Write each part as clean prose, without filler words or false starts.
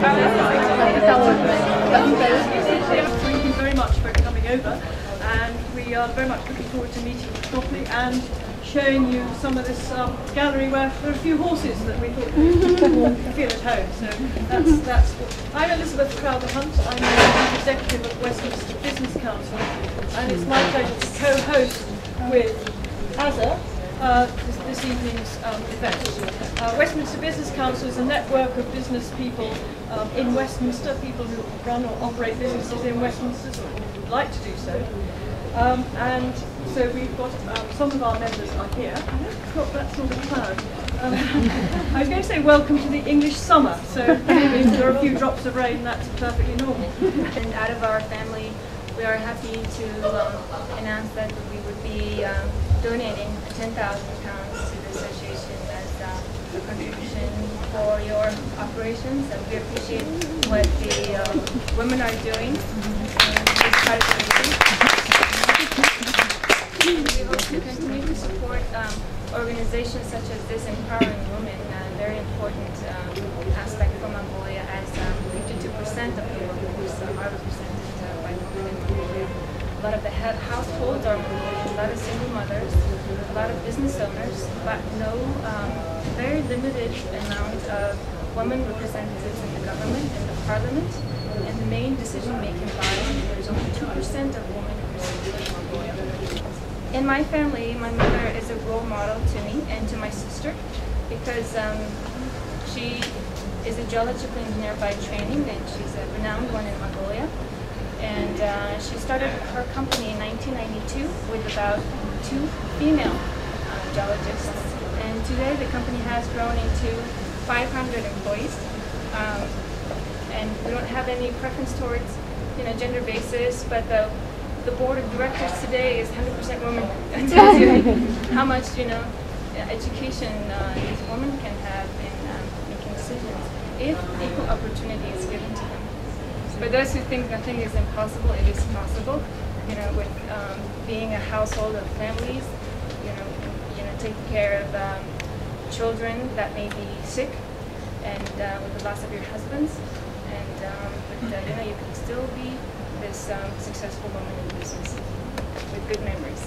Thank you very much for coming over, and we are very much looking forward to meeting you properly and showing you some of this gallery where there are a few horses that we thought would feel at home. So that's. I'm Elizabeth Crowther-Hunt. I'm the executive of Westminster Business Council, and it's my pleasure to co-host with Azza this evening's event. Westminster Business Council is a network of business people in Westminster, people who run or operate businesses in Westminster, or who would like to do so. And so we've got some of our members are here. I've got that sort of cloud. I was going to say welcome to the English summer, so if there are a few drops of rain, that's perfectly normal. And out of our family, we are happy to announce that we would be donating £10,000 to the association as a contribution for your operations, and we appreciate what the women are doing in this part of the country. We hope to continue to support organizations such as this, empowering women, a very important aspect for Mongolia, as 52% of the workforce are represented by women in Mongolia. A lot of the households are Mongolian, a lot of single mothers, a lot of business owners, but no, very limited amount of women representatives in the government, in the parliament, and the main decision-making body. There's only 2% of women represented in Mongolia. In my family, my mother is a role model to me and to my sister, because she is a geological engineer by training, and she's a renowned one in Mongolia. And she started her company in 1992 with about 2 female geologists. And today the company has grown into 500 employees. And we don't have any preference towards gender basis, but the board of directors today is 100% women. That tells you how much education these women can have in making decisions if equal opportunity is given to them. For those who think nothing is impossible, it is possible. With being a household of families, taking care of children that may be sick, and with the loss of your husbands, and you can still be this successful woman in business with good memories.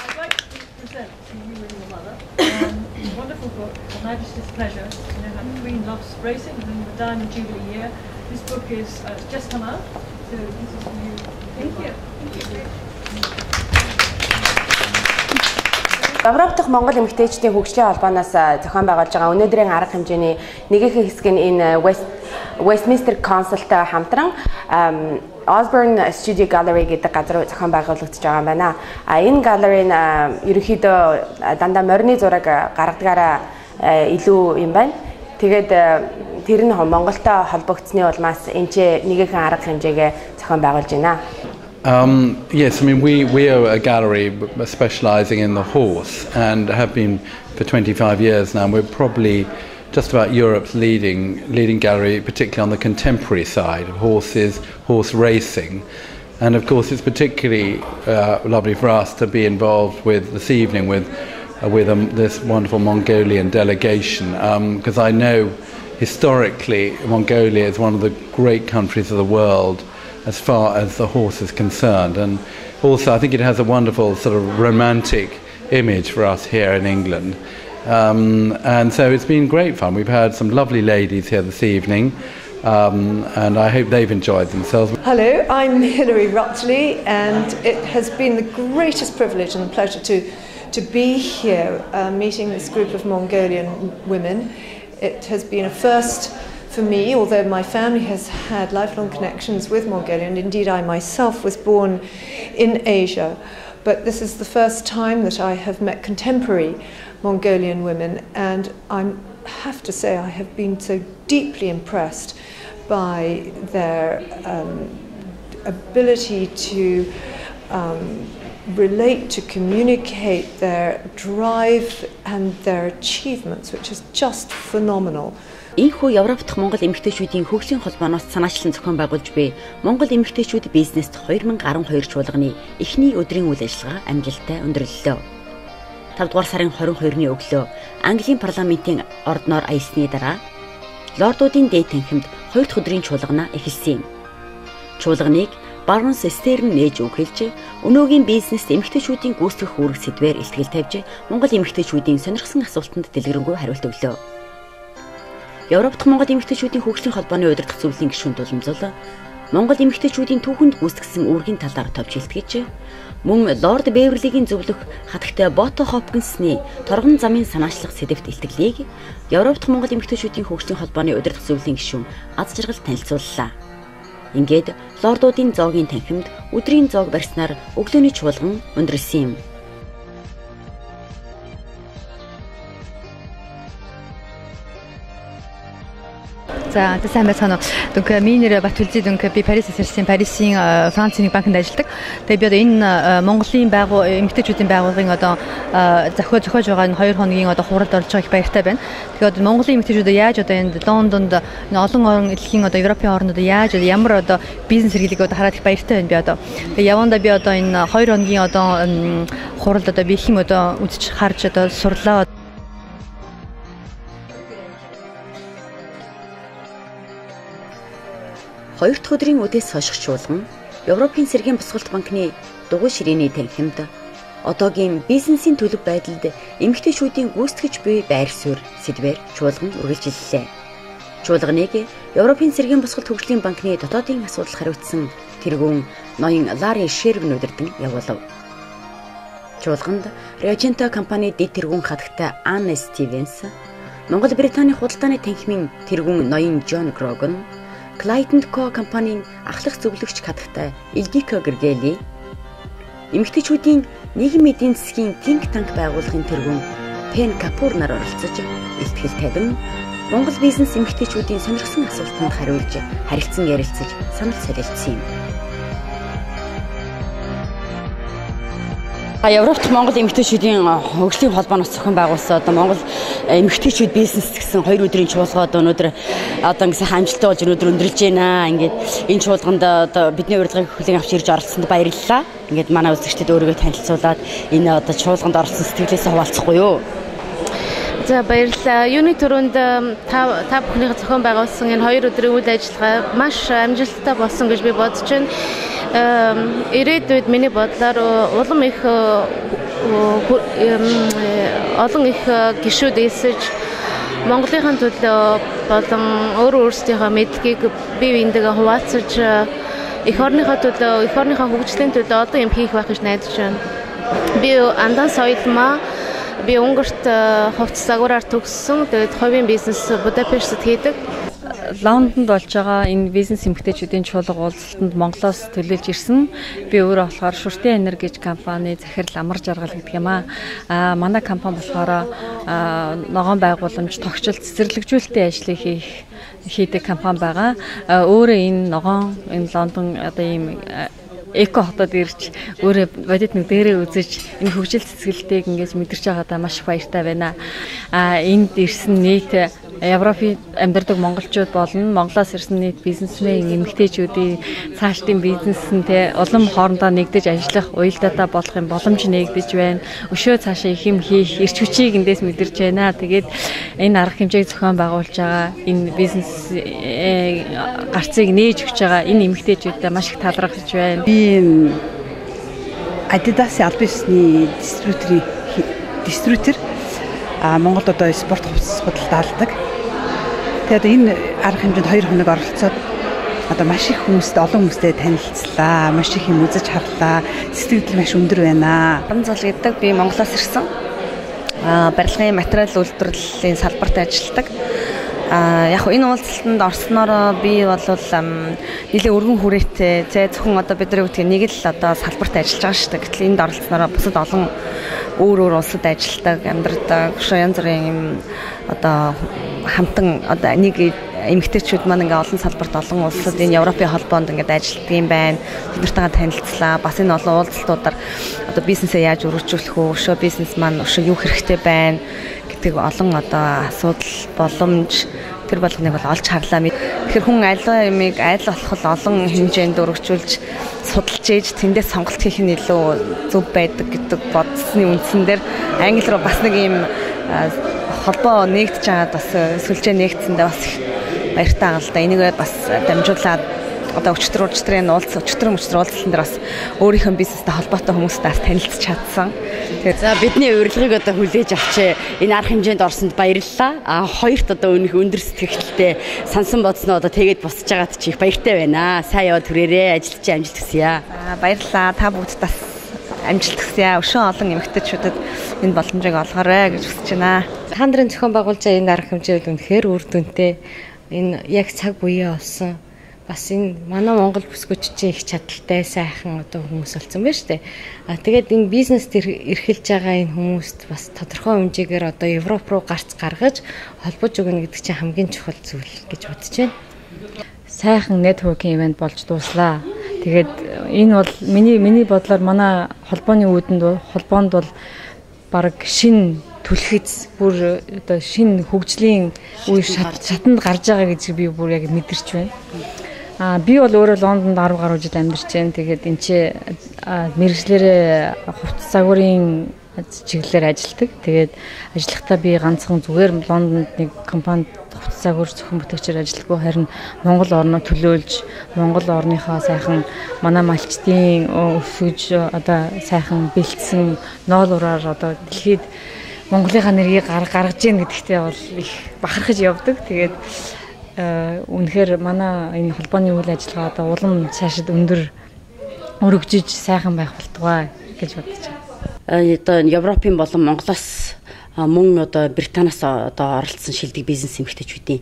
I'd like to present to you and your mother a wonderful book, Her Majesty's Pleasure. How the Queen loves racing and the Diamond Jubilee year. This book is just come out, so this is for you. Thank you. Европ дахь Монгол эмэгтэйчдийн хөгжлийн холбооноос зохион байгуулж байгаа өнөөдрийн арга хэмжээний нэгэн хэсэг нь энэ Westminster Council-тай хамтран Osborne Studio Gallery гэдэг газар зохион байгуулагдаж байгаа юм байна. Энэ галерей нь ерөнхийдөө дандаа морины зураг гаргадагаараа илүү юм байна. Тэгээд тэр нь Монголтой холбогдсны улмаас энэ нэгэн арга хэмжээгээ зохион байгуулж байна. Yes, I mean we are a gallery specialising in the horse and have been for 25 years now. We're probably just about Europe's leading gallery, particularly on the contemporary side of horses, horse racing, and of course it's particularly lovely for us to be involved with this evening with this wonderful Mongolian delegation, because I know historically Mongolia is one of the great countries of the world as far as the horse is concerned, and also I think it has a wonderful sort of romantic image for us here in England, and so it's been great fun. We've had some lovely ladies here this evening, and I hope they've enjoyed themselves. Hello, I'm Hilary Rutley, and it has been the greatest privilege and pleasure to be here meeting this group of Mongolian women. It has been a first for me, although my family has had lifelong connections with Mongolia, and indeed I myself was born in Asia, but this is the first time that I have met contemporary Mongolian women, and I have to say I have been so deeply impressed by their ability to relate, to communicate, their drive and their achievements, which is just phenomenal. Ийхүү Европ дахь Монгол эмэгтэйчүүдийн хөгжлийн холбооноос санаачлан зохион байгуулж буй Монгол эмэгтэйчүүд бизнест 2012 чуулганы эхний өдрийн үйл ажиллагаа амжилттай өндөрлөлөө. 5 дугаар сарын 22-ны өглөө Английн парламентын ордноор аялсны дараа лордуудын дээд танхимд 2 дахь өдрийн чуулгана эхэлсэн юм. Чуулганыг Баронс Эстерн нээж өгүүлж, өнөөгийн бизнест эмэгтэйчүүдийн гүйцэтгэх үүрэг сэдвээр илтгэл тавьж, Монгол эмэгтэйчүүдийн сонирхсан асуултанд дэлгэрэнгүй хариулт өглөө. Европ дахь Монгол эмэгтэйчүүдийн хөгжлийн холбооны удирдах зөвлөлийн гишүүн Дулмзул Монгол эмэгтэйчүүдийн түүхэнд гүйцэтгсэн үүргийн талаар товч илтгэж, мөн Лорд Бэверлийн зөвлөх хатагтай Бото Хопкинсны торгон замын санаачлах сэдэвт илтгэлийг Европ дахь Монгол эмэгтэйчүүдийн хөгжлийн холбооны удирдах зөвлөлийн гишүүн аз жаргал танилцууллаа. Ингээд лордуудын зоогийн танхимд өдрийн зоог барьснаар өглөөний чуулган өндөрлсөн юм. За сайн байцгаана уу. Donc миний Батүлзий donc би Парист ирсэн. Парисын Францын банкнд ажилладаг. Тэгээ би одоо энэ Монголын эмэгтэйчүүдийн байгууллагын одоо зохиож байгаа энэ 2 хоногийн одоо хуралд орж байгааг баяртай байна. Тэгээ одоо Монголын эмэгтэйчүүд яаж одоо энд Лондонд олон орон эдлийн одоо Европын орнууд яаж ямар одоо бизнес хэрэглээг одоо хараад их баяртай байна би одоо. Тэгээ явандаа би одоо энэ 2 хоногийн одоо хуралд одоо би их юм одоо үзэж харж одоо сурлаа. Хоёр дахь өдрийн үдээс хойших чуулган Европын цэргийн босголт банкны дугуй ширээний танхимд одоогийн бизнесийн төлөв байдалд эмэгтэйчүүдийн гүйцэтгэж буй байр суурь сэдвээр чуулган үргэлжиллээ. Чуулганыг Европын цэргийн босголт хөгжлийн банкны дотоодын асуудал хариуцсан тэргүүн ноён Ларри Шервин удирдан явуулав. Чуулганд Reagenta компани дэд тэргүүн хатагтай Анна Стивенс, Монгол Британий худалдааны танхимын тэргүүн ноён Джон Гроган, Clayton Co компанийн ахлах зөвлөгч хатагтай Ildiko Gergely, эмэгтэйчүүдийн нийгмийн эдийн засгийн think tank байгууллагын тэргүүн Pen Kapoor нар оролцож илтгэл тавин Монгол бизнес эмэгтэйчүүдийн сонирхсан асуултанд хариулж харилцан ярилцаж санал солилцсон юм. Европт Монгол эмэгтэйчүүдийн хөгжлийн холбооноос зохион байгуулсан одоо Монгол эмэгтэйчүүд бизнес гэсэн 2 өдрийн чуулга одоо өнөөдөр одоо ингэсэн амжилттай болж өнөөдөр өндөрлж байна. Ингээд энэ чуулганд одоо бидний урилгыг хүлээн авч ирж оролцсонд баярлалаа. Ингээд манай үзэгчдэд өөрийгөө танилцуулаад энэ одоо чуулганд оролцсон сэтгэлээсээ хуваалцахгүй юу? За баярлалаа. Юуны төрөнд та бүхнийхээ зохион байгуулсан энэ 2 өдрийн үйл ажиллагаа маш амжилттай болсон гэж би бодож байна. Ирээдүйд миний бодлоор улам их олон их гишүүд эсэж Монголынхаа төлөө болон өөрсдийнхөө мэдлэгийг бие биендээ хуваалцаж эх орныхоо төлөө, эх орныхоо хөгжлийн төлөө одоо юм хийх байх гэж найдаж байна. Би Андан соёлмаа би Унгарт хувцас агуураар төгссөн. Тэгээд хувийн бизнес Будапештт хийдэг. Лондонд болж байгаа энэ бизнес эмэгтэйчүүдийн чуулга уулзалтанд Монголоос төлөөлж ирсэн. Би өөрөө болохоор Шүртэн энерги гэж компани захирал амар жаргал гэдэг юм аа. Манай компани болохоор ногоон байгууламж, тогтчил, цэцэрлэгжүүлэлтийн ажлыг хийдэг компани байгаа. Өөрөө энэ ногоон энэ Лондон одоо ийм эко хотод ирж өөрөө бодит нэг дээрээ үзэж энэ хөгжил цэцгэлтэйг ингэж мэдэрч байгаадаа маш их баяртай байна. Энд ирсэн нийт Европын амьдардаг монголчууд болон Монголоос ирсэн нийт бизнесмен эмэгтэйчүүдийн цаашдын бизнесэнтэй улам хоорондоо нэгдэж ажиллах уялдаатай болох юм боломж нэгдэж байна. Өшөө цаашаа их юм хийх эрч хүчийг эндээс мэдэрч байна. Тэгээд энэ арга хэмжээг зохион байгуулж байгаа энэ бизнес гарцыг нээж өгч байгаа энэ эмэгтэйчүүдтэй маш их талархаж байна. Би Adidas аль бисний дистрибьютор Монгол одоо спорт хувцас худалдаалдаг. Тэгээд энэ арга хэмжээнд 2 хоног оролцоод одоо маш их хүмүүст олон хүмүүстэй танилцлаа. Маш их юм үзэж харлаа. Сэтгэл маш өндөр байна. Ганцол гэдэг би Монголоос ирсэн. Барилгын материал үйлдвэрлэлийн салбарт ажилладаг. Яг энэ уулзалтанд орсноор би бол нэлээд өргөн хүрээтэй зөвхөн одоо бидний үгтэй нэг л одоо салбарт ажиллаж байгаа шүү дээ. Гэтэл энд оролцсноор бусад олон өөр улсад ажилладаг, амьдардаг, янз бүрийн юм одоо хамтан одоо нэг эмэгтэйчүүд маань ингээ олон салбарт олон улсад энэ Европын холбоонд ингээ ажилладаг юм байна. Тэднэртэйгээ танилцлаа. Бас энэ олон уулзалтуудаар одоо бизнесээ яаж өргөжүүлэх вэ? Өшөө бизнес маань өшөө юу хэрэгтэй байна гэдэг олон одоо асуудал боломж тэр болгоныг бол олж харлаа. Тэгэхээр хүн аливаа юмыг айл болох олон хэмжээнд өргөжүүлж судалж ээж тэндээс сонголт хийх нь илүү зөв байдаг гэдэг бодсны үндсэн дээр англи руу бас нэг ийм холбоо нэгдэж байгаад бас сүлжээ нэгдсэндээ бас баяртай байгаа л да. Энийг бас дамжуулаад одоо өчтөр уулзалтан дээр бас өөрийнхөө бизнестэй холбоотой хүмүүстэй танилцж чадсан. За бидний урилгыг одоо хүлээж авчээ. Энэ арга хэмжээнд орсонд баярлалаа. Хоёрт одоо өнөх өндөр сэтгэлтэй сансан бодсноо одоо тэгээд босч байгаад чи их баяртай байна. Сайн яваад хүрээрээ. Ажилд чи амжилт хүсье. Баярлалаа. Та бүгд бас амжилт хүсье. Өшөө олон эмэгтэйчүүдэд энэ боломжийг олгоорой гэж хүсэж байна. Та нарын зохион байгуулж байгаа энэ арга хэмжээ бол үнэхээр үр дүнтэй. Энэ яг цаг буяа болсон. Бас энэ манай Монгол бүсгүйчдийн их чадaltaй сайхан одоо хүмүүс болсон байна шүү дээ. Тэгээд энэ бизнест эрхэлж байгаа энэ хүмүүст бас тодорхой хэмжээгээр одоо Европ руу гарч гаргаж холбож өгнө гэдэг чинь хамгийн чухал зүйл гэж бодож байна. Сайхан networking event болж дууслаа. Тэгээд энэ бол миний бодлоор манай холбооны холбоонд бол баг шин түлхэц бүр одоо шин хөгжлийн үе шатанд гарч байгаа гэж би бүр яг мэдэрч байна. Би бол өөрөө Лондонд 10 гаруй жил амьдарч байна. Тэгээд энэ чи мэргэжлэрээ хувцас загварын чиглэлээр ажилладаг. Тэгээд ажиллахдаа би ганцхан зүгээр Лондонд нэг компанид хувцас загвар зөвхөн бүтээгчээр ажиллахгүй харин Монгол орноо төлөөлж Монгол орныхоо сайхан манай малчдын өсөж одоо сайхан бэлдсэн ноолураар одоо дэлхийд Монголынхаа нэрийг гаргаж ийн гэдэгтээ бол их бахархаж явдаг. Тэгээд үнэхээр манай энэ холбооны үйл ажиллагаа одоо улам цаашид өндөр өргөжиж сайхан байх болтугай гэж бодож байна. Одоо Европын болон Монголоос мөн одоо Британаас одоо оролцсон шилдэг бизнес эмэгтэйчүүдийн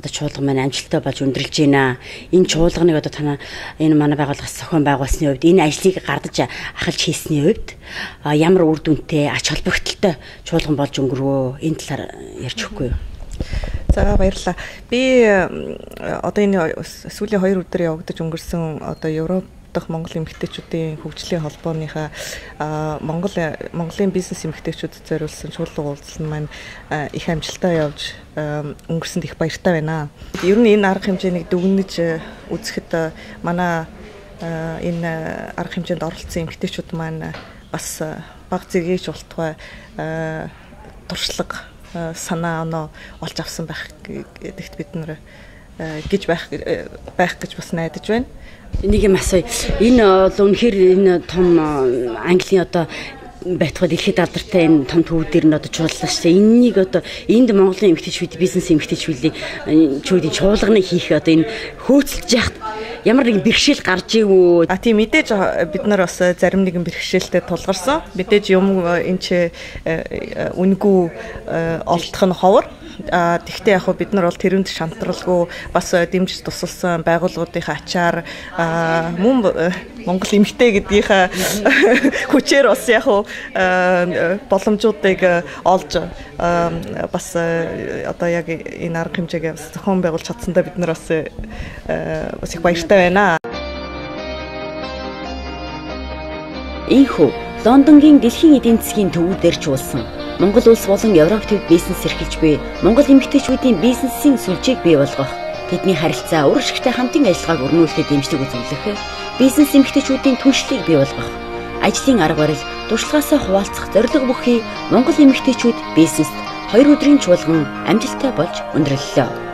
одоо чуулган маань амжилттай болж өндөрлж байна. Энэ чуулганыг одоо танаа энэ манай байгууллагаас зохион байгуулсны хувьд энэ ажлыг гардаж ахалж хийсний хувьд ямар үр дүнтэй ач холбогдолтой чуулган болж өнгөрвөө энэ талаар ярьж өгөхгүй юу? За баярлалаа. Би одоо энэ сүүлийн 2 өдөр явагдаж өнгөрсөн одоо Европ дахь Монгол эмэгтэйчүүдийн хөгжлийн холбооныхаа Монголын бизнес эмэгтэйчүүдэд зориулсан чуулган уулзалт маань их амжилттай явж өнгөрсөнд их баяртай байна. Ер нь энэ арга хэмжээнийг дүгнэж үзэхэд манай энэ арга хэмжээнд оролцсон эмэгтэйчүүд маань бас баг зэрэгж болтугай туршлага санаа оноо олж авсан байх гэдэгт бид нар гэж байх гэж бас найдаж байна. Нэг юм асууя. Энэ бол үнэхээр энэ том Английн одоо байтугай дэлхийд алдартай энэ том төвүүдээр нь одоо чуулгалаа шүү дээ. Энэнийг одоо энд Монголын эмэгтэйчүүд бизнес эмэгтэйчүүдийн чуулганыг хийх одоо энэ хөөцөлж яхад ямар нэгэн бэрхшээл гарч ивүү. Тийм мэдээж бид нар бас зарим нэгэн бэрхшээлтэй тулгарсан. Мэдээж юм энэ ч үнгүй олдох нь ховор. Тэгвэл яг бид нар бол тэрэнд шантралгүй бас дэмжиж тусалсан байгууллагуудынхаа ачаар мөн Монгол эмэгтэй гэдгийнхаа хүчээр бас яг боломжуудыг олж бас одоо яг энэ арга хэмжээгээ зохион байгуулж чадсандаа бид нар бас их баяртай байна. Ийхүү Лондонгийн дэлхийн эдийн засгийн төвүүдээр чуулсан Монгол улс болон Европ төв бизнес эрхэлж буй Монгол эмэгтэйчүүдийн бизнесийн сүлжээг бий болгох, тэдний харилцаа урагшигтай хамтын ажиллагааг өрнүүлэхэд дэмжлэг үзүүлэх, бизнес эмэгтэйчүүдийн түншлийг бий болгох, ажлын арга барил, туршлагаасаа хуваалцах зорилго бүхий Монгол эмэгтэйчүүд бизнест 2 өдрийн чуулган амжилттай болж өндөрлөлөө.